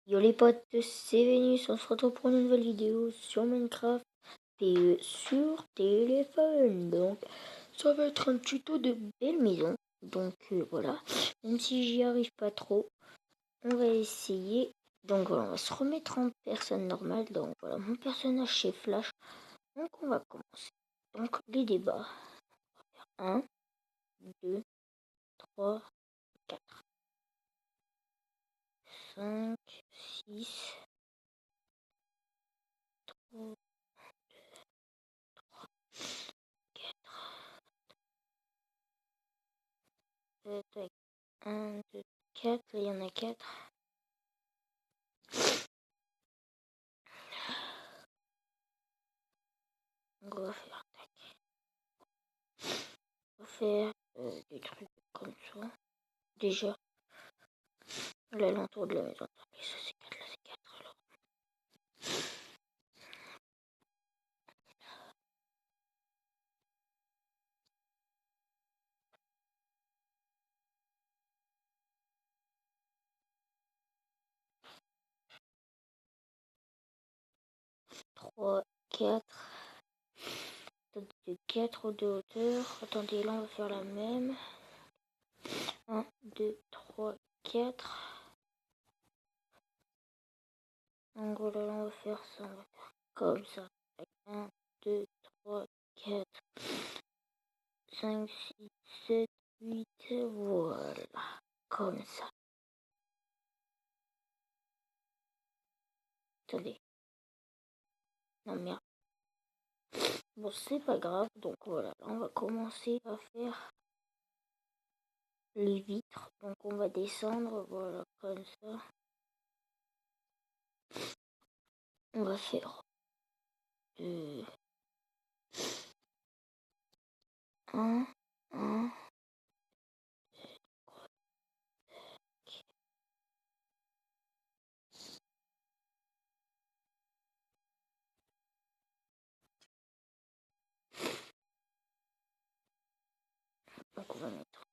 Yo les potes, c'est Vénus, on se retrouve pour une nouvelle vidéo sur Minecraft et sur téléphone. Donc ça va être un tuto de belle maison. Donc voilà, même si j'y arrive pas trop, on va essayer. Donc voilà, on va se remettre en personne normale. Donc voilà, mon personnage c'est Flash. Donc on va commencer. Donc les débats. 1, 2, 3, 4, 5, 6, 3, 4. 1, 2, 4, là il y en a 4. Donc on va faire tac. On va faire des trucs comme ça. Déjà, l'alentour de la maison. Ça c'est 4, là c'est 4 alors. Trois, 4. De 4 de hauteur. Attendez, là on va faire la même. 1, 2, 3, 4. En gros là on va faire ça. On va faire comme ça. 1, 2, 3, 4, 5, 6, 7, 8. Voilà. Comme ça. Attendez. Non merde. Bon, c'est pas grave. Donc voilà, là, on va commencer à faire les vitres. Donc on va descendre, voilà, comme ça. On va faire 1, 1. Donc on va mettre.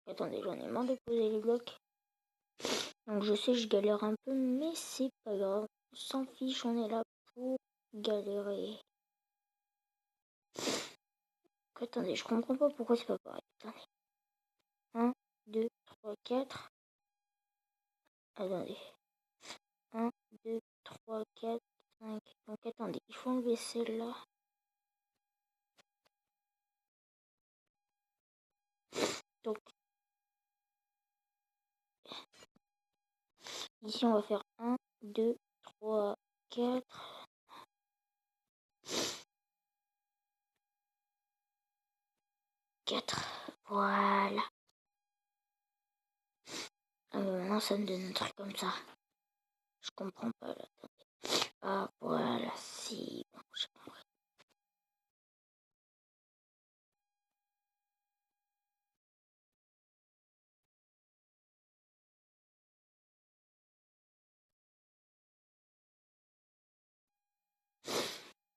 Attendez, j'en ai marre de poser les blocs. Donc je sais, je galère un peu, mais c'est pas grave. On s'en fiche, on est là pour galérer. Donc, attendez, je comprends pas pourquoi c'est pas pareil. Attendez. 1, 2, 3, 4. Attendez. 1, 2, 3, 4, 5. Donc attendez, il faut enlever celle-là. Donc ici on va faire 1, 2, 3, 4. 4. Voilà. Maintenant ça me donne un truc comme ça. Je comprends pas là. Attendez. Ah voilà, c'est bon, j'ai compris.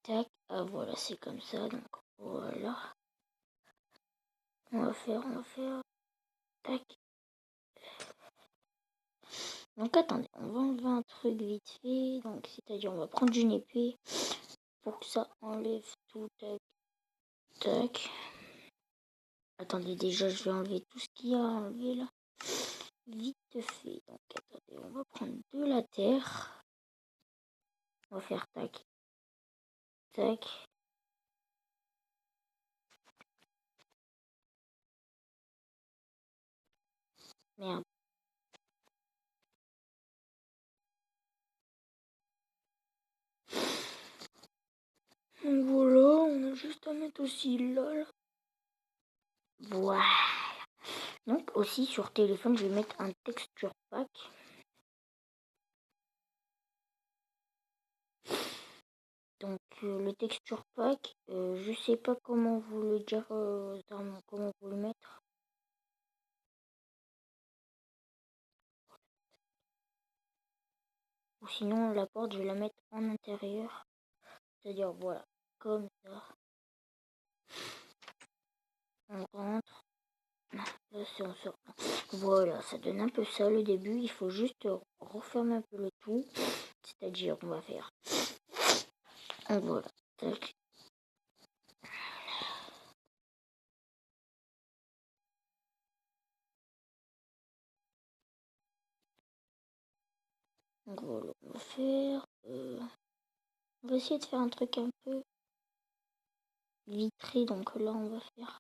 Tac, ah voilà, c'est comme ça, donc voilà. On va faire, tac. Donc attendez, on va enlever un truc vite fait. Donc c'est-à-dire on va prendre une épée pour que ça enlève tout. Tac, tac. Attendez, déjà je vais enlever tout ce qu'il y a à enlever là. Vite fait. Donc attendez, on va prendre de la terre. On va faire tac, tac. Merde. Donc voilà, on a juste à mettre aussi là. Voilà. Donc aussi sur téléphone, je vais mettre un texture pack. Donc le texture pack, je sais pas comment vous le dire, comment vous le mettre. Ou sinon la porte, je vais la mettre en intérieur. C'est-à-dire voilà, comme ça. On rentre. Là passer en sortant. Voilà, ça donne un peu ça le début. Il faut juste refermer un peu le tout. C'est-à-dire, on va faire. Donc voilà. Tac. Donc voilà, on va faire. On va essayer de faire un truc un peu vitré. Donc là, on va faire.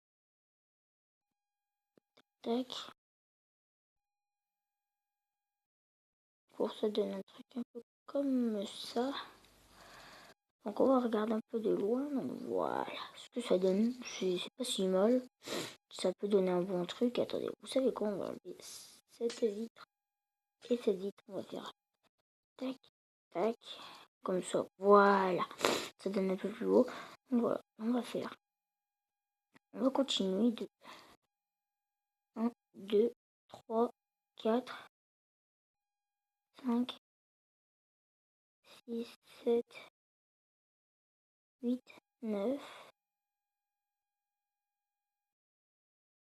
Tac. Pour ça donne un truc un peu comme ça. Donc on va regarder un peu de loin. Donc voilà ce que ça donne. C'est pas si mal. Ça peut donner un bon truc. Attendez, vous savez quoi? On va enlever cette vitre et cette vitre. On va faire tac, tac. Comme ça. Voilà. Ça donne un peu plus haut. Donc voilà. On va faire. On va continuer de 1, 2, 3, 4, 5, 6, 7, 8, 9.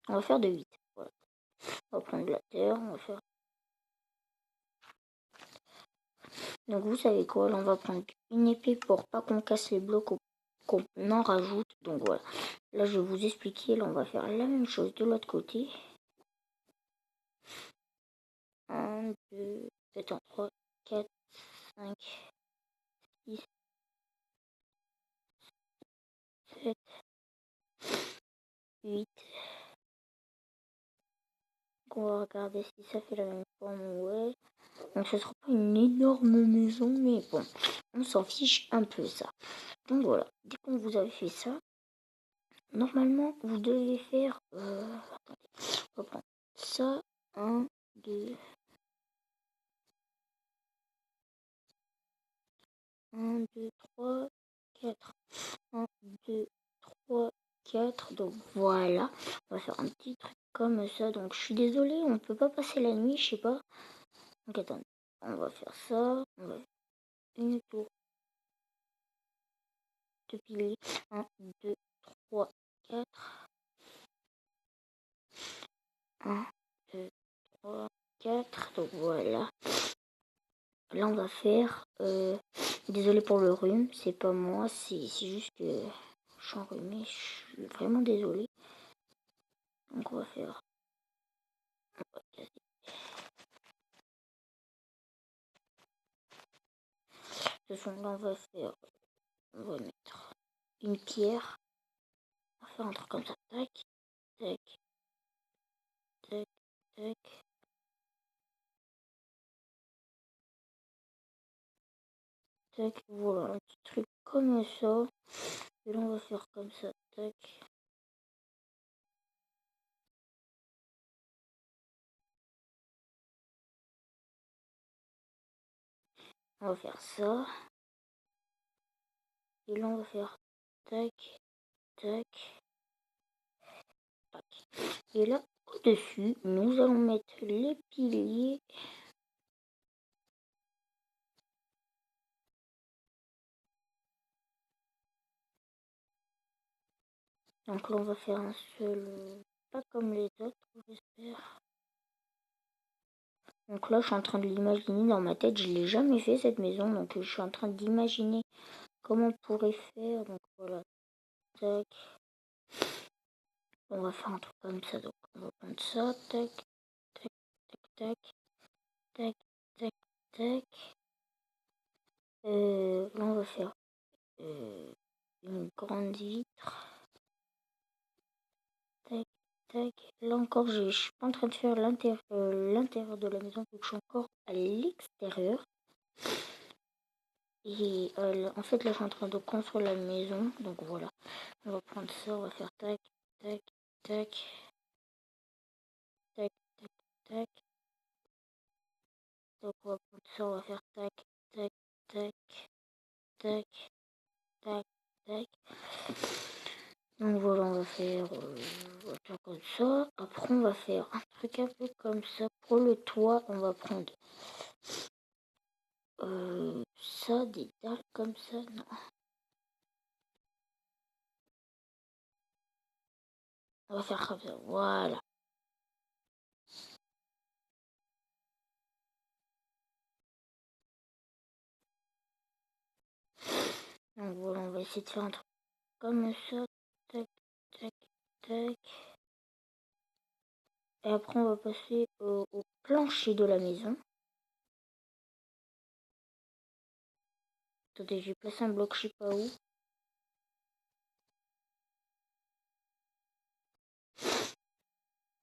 On va faire de 8. Voilà. On va prendre la terre. On va faire. Donc vous savez quoi, là on va prendre une épée pour pas qu'on casse les blocs qu'on en rajoute. Donc voilà, là je vais vous expliquer, là on va faire la même chose de l'autre côté. 1, 2, 7, 3, 4, 5, 6, 7, 8. Donc on va regarder si ça fait la même forme, ouais. Donc ce sera pas une énorme maison, mais bon, on s'en fiche un peu ça. Donc voilà, dès qu'on vous avez fait ça, normalement vous devez faire... attendez, on va prendre ça, 1, 2, 1, 2, 3, 4. 1, 2, 3, 4. Donc voilà, on va faire un petit truc comme ça. Donc je suis désolée, on ne peut pas passer la nuit, je sais pas. Donc attendez, on va faire ça. On va faire une tour de pilier. 1, 2, 3, 4. 1, 2, 3, 4. Donc voilà. Là on va faire... désolé pour le rhume, c'est pas moi, c'est juste que je suis enrhumée, je suis vraiment désolée. Donc on va faire... De toute façon, là, on va faire... On va mettre une pierre. On va faire un truc comme ça. Tac, tac, tac, tac. Tac, voilà, un petit truc comme ça. Et là, on va faire comme ça. Tac. On va faire ça. Et là, on va faire tac, tac, tac. Et là, au-dessus, nous allons mettre les piliers. Donc là, on va faire un seul, pas comme les autres, j'espère. Donc là, je suis en train de l'imaginer dans ma tête. Je l'ai jamais fait cette maison, donc je suis en train d'imaginer comment on pourrait faire. Donc voilà, tac. On va faire un truc comme ça. Donc on va prendre ça, tac, tac, tac, tac, tac, tac. Là, on va faire une grande vitre. Tac, tac. Là encore, je suis pas en train de faire l'intérieur de la maison, donc je suis encore à l'extérieur. Et en fait, là, je suis en train de construire la maison. Donc voilà. On va prendre ça, on va faire tac, tac, tac, tac, tac, tac. Donc on va prendre ça, on va faire tac, tac, tac, tac, tac, tac. Donc voilà, on va faire comme ça. Après, on va faire un truc un peu comme ça. Pour le toit, on va prendre ça, des dalles comme ça. Non. On va faire comme ça. Voilà. Donc voilà, on va essayer de faire un truc comme ça. Tac, tac, tac. Et après, on va passer au plancher de la maison. Attendez, j'ai placé un bloc, je sais pas où.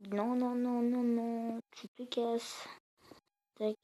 Non, non, non, non, non, tu te casses. Tac.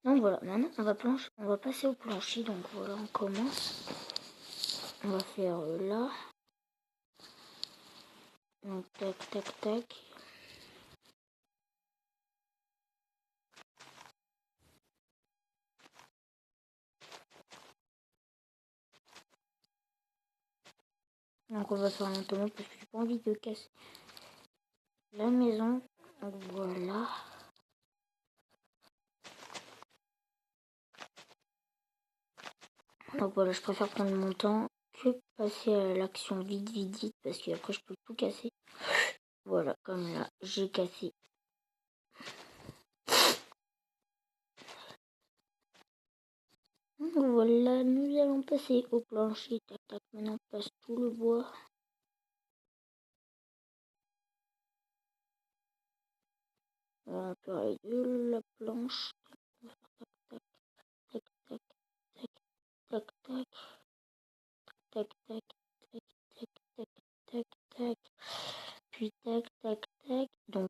Donc voilà, maintenant on va passer au plancher. Donc voilà, on commence. On va faire là. Donc tac, tac, tac. Donc on va faire lentement parce que j'ai pas envie de casser la maison. Donc voilà. Donc voilà, je préfère prendre mon temps que passer à l'action vite, vite, vite parce qu'après je peux tout casser. Voilà, comme là, j'ai cassé. Donc voilà, nous allons passer au plancher. Tac, tac, maintenant on passe tout le bois. On va parler de la planche. Tac, tac, tac, tac, tac, tac, tac, tac, tac, tac, tac, tac, tac, puis tac, tac, tac. Donc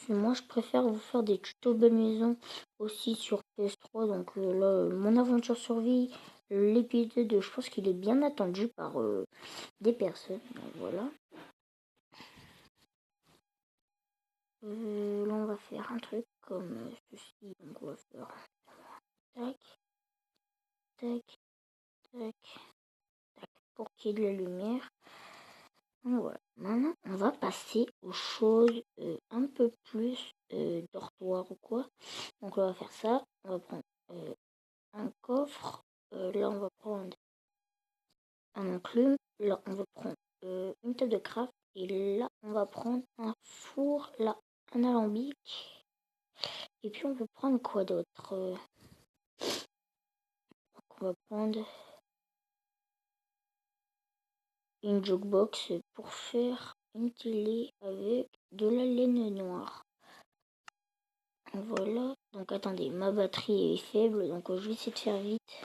moi je préfère vous faire des tutos belle maison aussi sur PS3. Donc là, mon aventure survie, l'épisode 2, je pense qu'il est bien attendu par des personnes. Donc voilà. Là on va faire un truc comme ceci. Donc on va faire tac, tac, tac, tac, pour qu'il y ait de la lumière. Voilà. Maintenant, on va passer aux choses un peu plus dortoir ou quoi. Donc, on va faire ça. On va prendre un coffre. Là, on va prendre un enclume. Là, on va prendre une table de craft. Et là, on va prendre un four. Là, un alambic. Et puis, on peut prendre quoi d'autre on va prendre une jukebox pour faire une télé avec de la laine noire. Voilà, donc attendez, ma batterie est faible, donc je vais essayer de faire vite.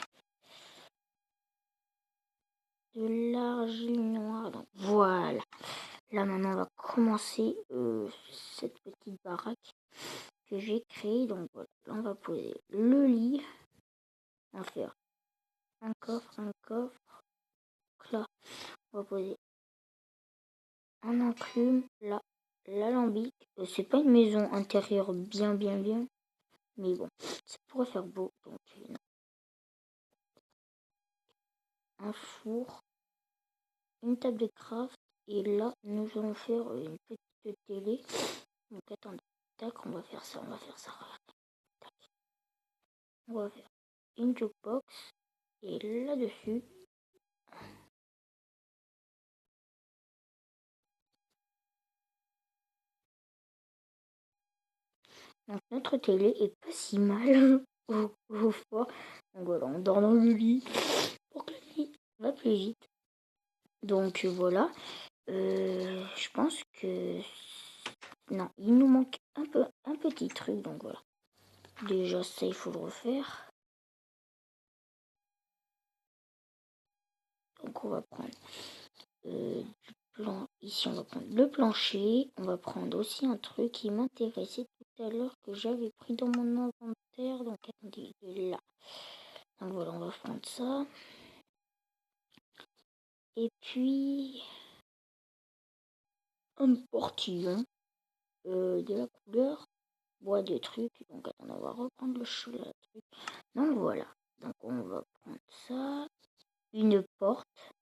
De l'argile noire, donc voilà. Là maintenant on va commencer cette petite baraque que j'ai créée. Donc voilà, là on va poser le lit. On va faire un coffre, un coffre. Donc là, on va poser un enclume, là, l'alambic. C'est pas une maison intérieure bien, mais bon, ça pourrait faire beau. Donc un four, une table de craft, et là nous allons faire une petite télé. Donc attendez, tac, on va faire ça, tac. On va faire une jukebox et là-dessus donc notre télé est pas si mal au fois. Donc voilà, on dort dans le lit pour que la nuit va plus vite. Donc voilà, je pense que non, il nous manque un petit truc. Donc voilà, déjà ça il faut le refaire. Donc on va prendre du plan. Ici on va prendre le plancher. On va prendre aussi un truc qui m'intéressait tout à l'heure que j'avais pris dans mon inventaire. Donc attendez, il est là. Donc voilà, on va prendre ça. Et puis un portillon de la couleur bois de trucs. Donc attendez, on va reprendre le truc. Donc voilà. Donc on va prendre ça. Une porte.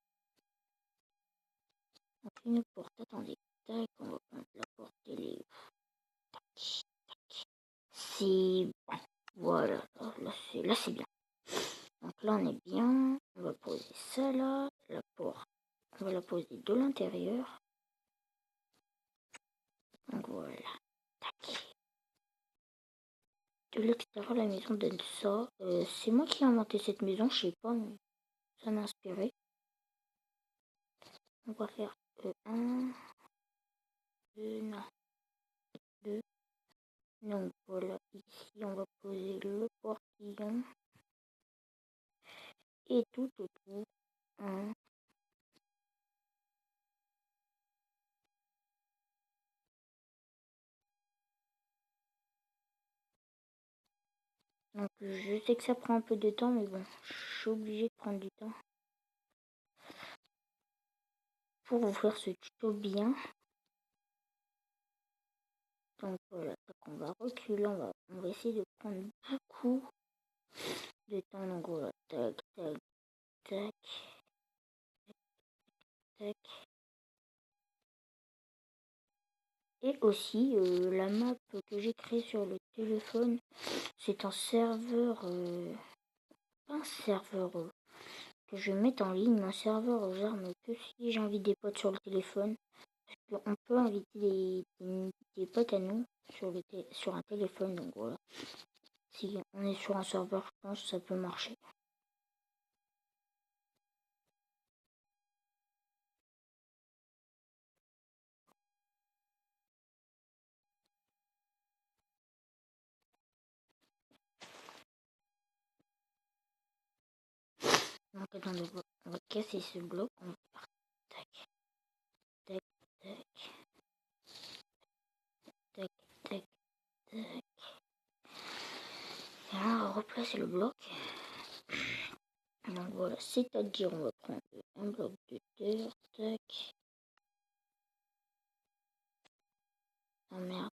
Donc une porte, attendez. Tac, on va prendre la porte, elle est... Tac, tac. C'est bon. Voilà, là c'est bien. Donc là on est bien. On va poser ça là. La porte, on va la poser de l'intérieur. Donc voilà. Tac. De l'extérieur, la maison donne ça. C'est moi qui ai inventé cette maison, je sais pas, mais ça m'a inspiré. On va faire un, deux, non, deux. Donc voilà, ici on va poser le portillon. Et tout autour, un. Donc je sais que ça prend un peu de temps, mais bon, je suis obligée de prendre du temps pour vous faire ce tuto bien. Donc voilà, donc on va reculer, on va essayer de prendre beaucoup de temps. Donc voilà, tac, tac, tac, tac. Et aussi, la map que j'ai créée sur le téléphone, c'est un serveur, pas un serveur que je vais mettre en ligne, mais un serveur genre mais que si j'invite des potes sur le téléphone. Parce qu'on peut inviter des potes à nous sur un téléphone, donc voilà. Si on est sur un serveur, je pense que ça peut marcher. Donc attendez, on va casser ce bloc, on va faire tac, tac, tac, tac, tac, tac. Et là, on va replacer le bloc. Donc voilà, c'est-à-dire on va prendre un bloc de terre, tac. Oh merde.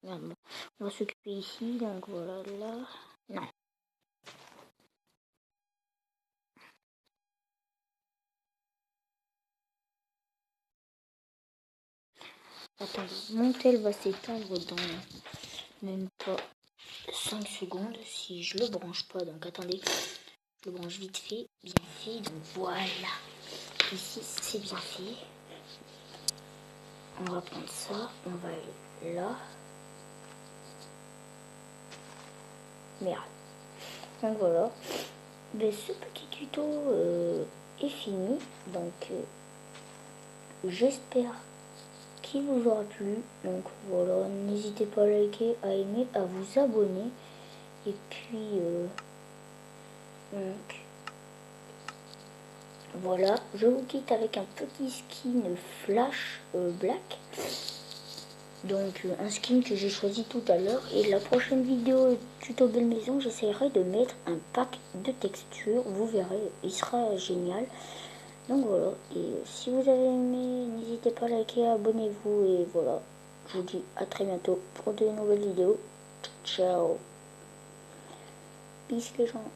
Merde, bon. On va s'occuper ici, donc voilà, là. Non. Attendez, mon tel va s'éteindre dans même pas 5 secondes si je le branche pas. Donc attendez, je le branche vite fait, bien fait. Donc voilà, ici c'est bien fait. On va prendre ça, on va aller là. Merde. Donc voilà, ben, ce petit tuto est fini. Donc j'espère qu'il vous aura plu. Donc voilà, n'hésitez pas à liker, à aimer, à vous abonner. Et puis donc voilà, je vous quitte avec un petit skin flash black. Donc un skin que j'ai choisi tout à l'heure. Et la prochaine vidéo tuto belle maison, j'essaierai de mettre un pack de textures. Vous verrez, il sera génial. Donc voilà, et si vous avez aimé, n'hésitez pas à liker, abonnez-vous. Et voilà, je vous dis à très bientôt pour de nouvelles vidéos. Ciao. Peace les gens.